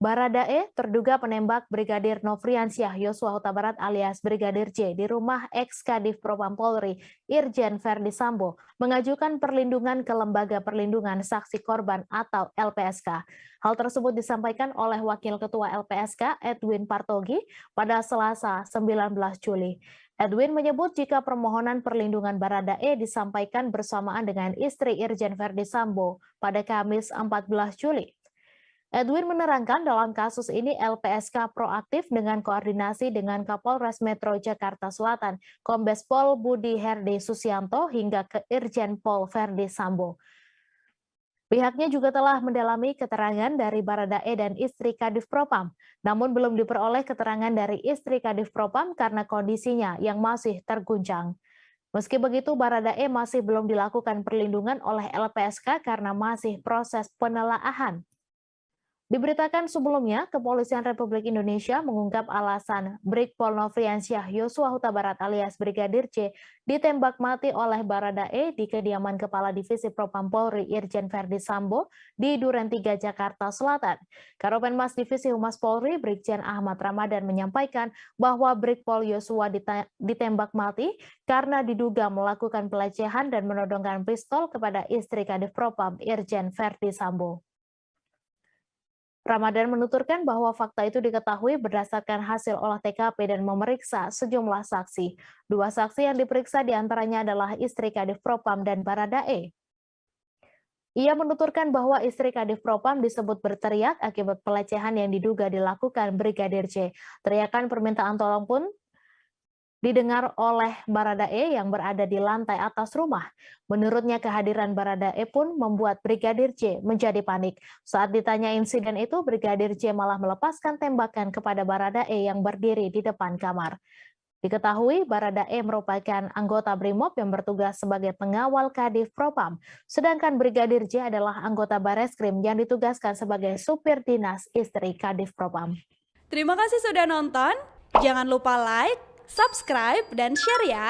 Baradae, terduga penembak Brigadir Nofriansyah Yosua Huta Barat alias Brigadir J di rumah ex-Kadif Propam Polri, Irjen Verdi Sambo, mengajukan perlindungan ke Lembaga Perlindungan Saksi Korban atau LPSK. Hal tersebut disampaikan oleh Wakil Ketua LPSK Edwin Partogi pada Selasa 19 Juli. Edwin menyebut jika permohonan perlindungan Baradae disampaikan bersamaan dengan istri Irjen Verdi Sambo pada Kamis 14 Juli. Edwin menerangkan dalam kasus ini LPSK proaktif dengan koordinasi dengan Kapolres Metro Jakarta Selatan, Kombes Pol Budi Herdi Susianto hingga ke Irjen Pol Verdi Sambo. Pihaknya juga telah mendalami keterangan dari Baradae dan istri Kadif Propam, namun belum diperoleh keterangan dari istri Kadif Propam karena kondisinya yang masih terguncang. Meski begitu, Baradae masih belum dilakukan perlindungan oleh LPSK karena masih proses penelaahan. Diberitakan sebelumnya, Kepolisian Republik Indonesia mengungkap alasan Brigpol Nofriansyah Yosua Huta Barat alias Brigadir J ditembak mati oleh Baradae di kediaman Kepala Divisi Propam Polri Irjen Verdi Sambo di Duren 3, Jakarta Selatan. Karopenmas Divisi Humas Polri Brigjen Ahmad Ramadan menyampaikan bahwa Brigpol Yosua ditembak mati karena diduga melakukan pelecehan dan menodongkan pistol kepada istri Kadif Propam Irjen Verdi Sambo. Ramadan menuturkan bahwa fakta itu diketahui berdasarkan hasil olah TKP dan memeriksa sejumlah saksi. Dua saksi yang diperiksa diantaranya adalah istri Kadif Propam dan Baradae. Ia menuturkan bahwa istri Kadif Propam disebut berteriak akibat pelecehan yang diduga dilakukan Brigadir J. Teriakan permintaan tolong pun didengar oleh Baradae yang berada di lantai atas rumah. Menurutnya kehadiran Baradae pun membuat Brigadir J menjadi panik. Saat ditanya insiden itu, Brigadir J malah melepaskan tembakan kepada Baradae yang berdiri di depan kamar. Diketahui Baradae merupakan anggota Brimob yang bertugas sebagai pengawal Kadif Propam, sedangkan Brigadir J adalah anggota Bareskrim yang ditugaskan sebagai supir dinas istri Kadif Propam. Terima kasih sudah nonton. Jangan lupa like, subscribe, dan share ya.